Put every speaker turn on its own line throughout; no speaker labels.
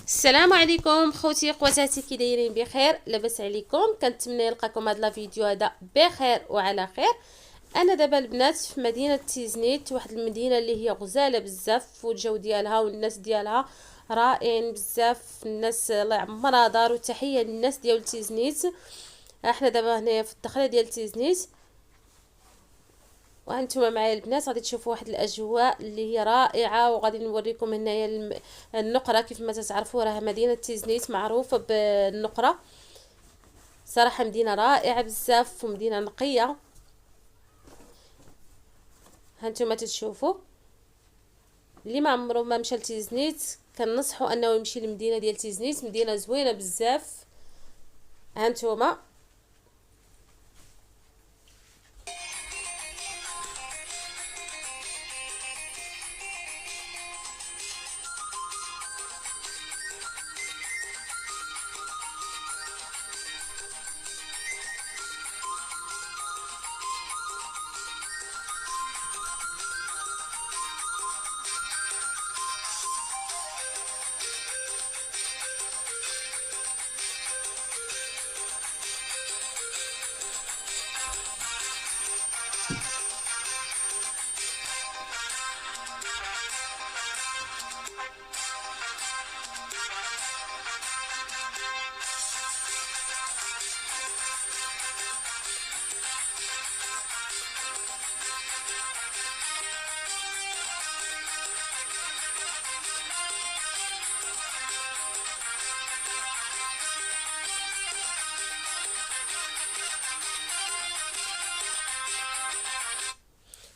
السلام عليكم خوتي خواتاتي، كي دايرين؟ بخير؟ لاباس عليكم؟ كنتمنى نلقاكم هذا الفيديو هذا بخير وعلى خير. انا دابا البنات في مدينه تيزنيت، واحد المدينه اللي هي غزاله بزاف، والجو ديالها والناس ديالها رائعين بزاف. الناس الله يعمرها دار، وتحيه للناس ديال تيزنيت. احنا دابا هنا في الدخله ديال تيزنيت، وانتم معايا البنات غادي تشوفوا واحد الاجواء اللي هي رائعه، وغادي نوريكم هنايا النقره. كيف ما تتعرفوا راه مدينه تيزنيت معروفه بالنقره. صراحه مدينه رائعه بزاف ومدينه نقيه. هانتوما تتشوفوا اللي ما عمره ما مشى لتيزنيت كنصحوا انه يمشي للمدينه ديال تيزنيت، مدينه زوينه بزاف. هانتوما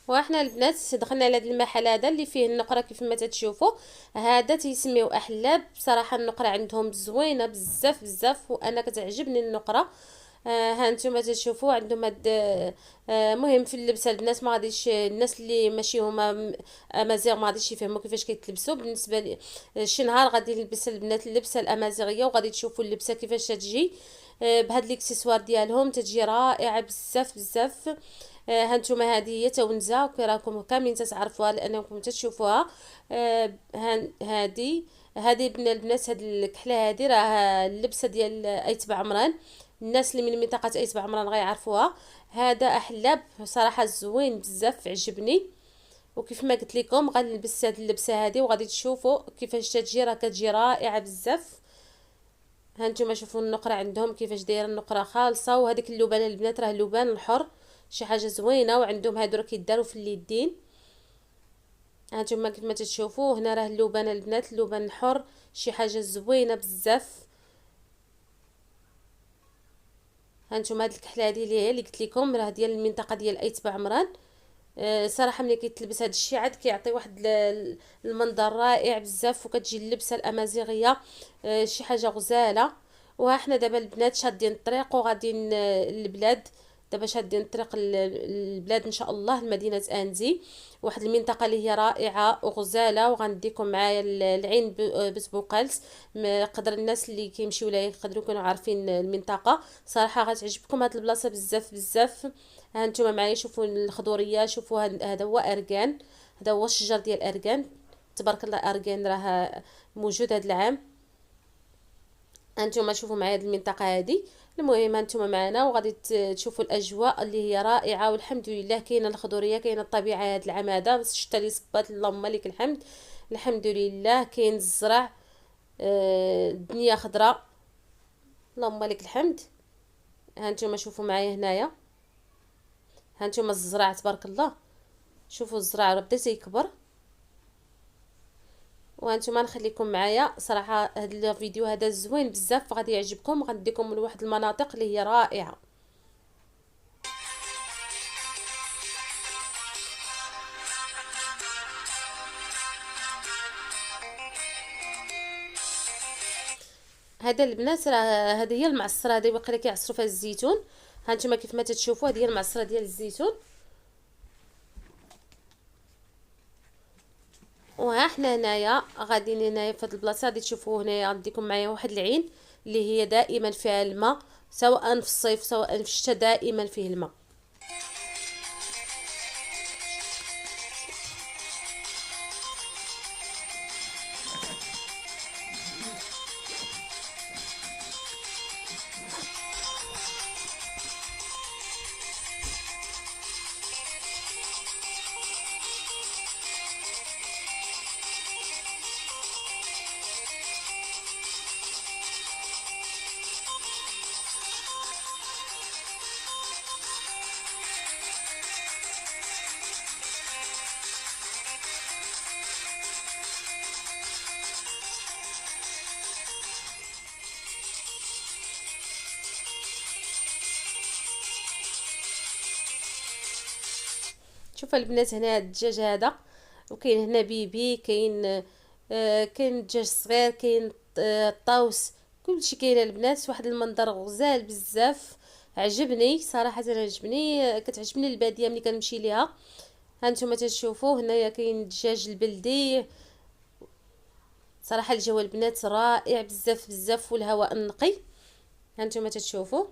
واحنا البنات دخلنا على هذا المحل هذا اللي فيه النقره. كيف ما تتشوفوا هذا تيسميو احلاب. بصراحه النقره عندهم زوينه بزاف بزاف، وانا كتعجبني النقره. ها انتم تشوفوا عندهم هاد مهم في اللبسه. البنات ما غاديش، الناس اللي ماشي هما امازيغ ما غاديش يفهموا كيفاش كيتلبسوا. بالنسبه لي شي نهار غادي نلبس البنات اللبسه الامازيغيه، وغادي تشوفوا اللبسه كيفاش تجي بهاد الاكسسوار ديالهم. تجي رائعه بزاف بزاف. هانتوما هذه هي تونزه، وكي راكم كاملين تتعرفوها لانكم تشوفوها. هذه البنات هاد الكحله هذه راه اللبسه ديال ايت بعمران. الناس اللي من منطقه ايت بعمران غيعرفوها. هذا احلاب صراحه زوين بزاف، عجبني. وكيف ما قلت لكم غنلبس هاد اللبسه هذه، وغادي تشوفوا كيفاش تجي. راه كتجي رائعه بزاف. هانتوما شوفوا النقره عندهم كيفاش دايره النقره خالصه. وهذيك اللبانه البنات راه لبان الحر، شي حاجه زوينه. وعندهم هادو راه كيداروا في اليدين. هانتوما كيف ما تشوفوا هنا راه اللبان البنات، اللبان الحر، شي حاجه زوينه بزاف. هانتوما هاد الكحله هذه اللي هي اللي قلت لكم راه ديال المنطقه ديال ايت بعمران. صراحه ملي كيتلبس هاد الشيء عاد كيعطي واحد المنظر رائع بزاف، وكتجي اللبسه الامازيغيه شي حاجه غزاله. وها حنا دابا البنات شادين الطريق وغاديين للبلاد. دابا شادين الطريق البلاد ان شاء الله لمدينه انزي، واحد المنطقه اللي هي رائعه وغزاله. وغنديكم معايا العين بتبوقالت. قدر الناس اللي كيمشيو لها يقدروا يكونوا عارفين المنطقه. صراحه غتعجبكم هاد البلاصه بزاف بزاف. ها انتم معايا شوفوا الخضوريه. شوفوا هذا هو اركان، هذا هو الشجر ديال اركان. تبارك الله اركان راه موجود هذا العام. انتم شوفوا معايا هذه المنطقه هذه. المهم انتم معنا وغادي تشوفوا الاجواء اللي هي رائعه، والحمد لله كاينه الخضوريه، كاينه الطبيعه. هذا العام هذا الشتا اللي صبات اللهم لك الحمد. الحمد لله كاين الزرع. الدنيا خضراء، اللهم لك الحمد. هانتوما شوفوا معايا هنايا. هانتوما الزرع تبارك الله. شوفوا الزرع راه بدا تيكبر. وهانتوما نخليكم معايا. صراحه هذا الفيديو هذا زوين بزاف، غادي يعجبكم. غنديكم لواحد المناطق اللي هي رائعه. هذا البنات راه هذه هي المعصره. هذه واقيلا كيعصروا فيها الزيتون. هانتوما كيف ما تتشوفوا هذه هي المعصره ديال الزيتون. وها حنا هنايا غاديين هنايا في هاد البلاصه. غادي تشوفوا هنايا غنديكم معايا واحد العين اللي هي دائما فيها الماء، سواء في الصيف سواء في الشتاء دائما فيه الماء. شوفوا البنات هنا هاد الدجاج هذا، وكاين هنا بيبي، كاين كاين دجاج صغير، كاين طاوس، كلشي كاين البنات. واحد المنظر غزال بزاف، عجبني صراحه، عجبني، كتعجبني الباديه ملي كنمشي ليها. هانتوما تشوفوا هنايا كاين الدجاج البلدي. صراحه الجو البنات رائع بزاف بزاف، والهواء النقي. هانتوما تشوفوا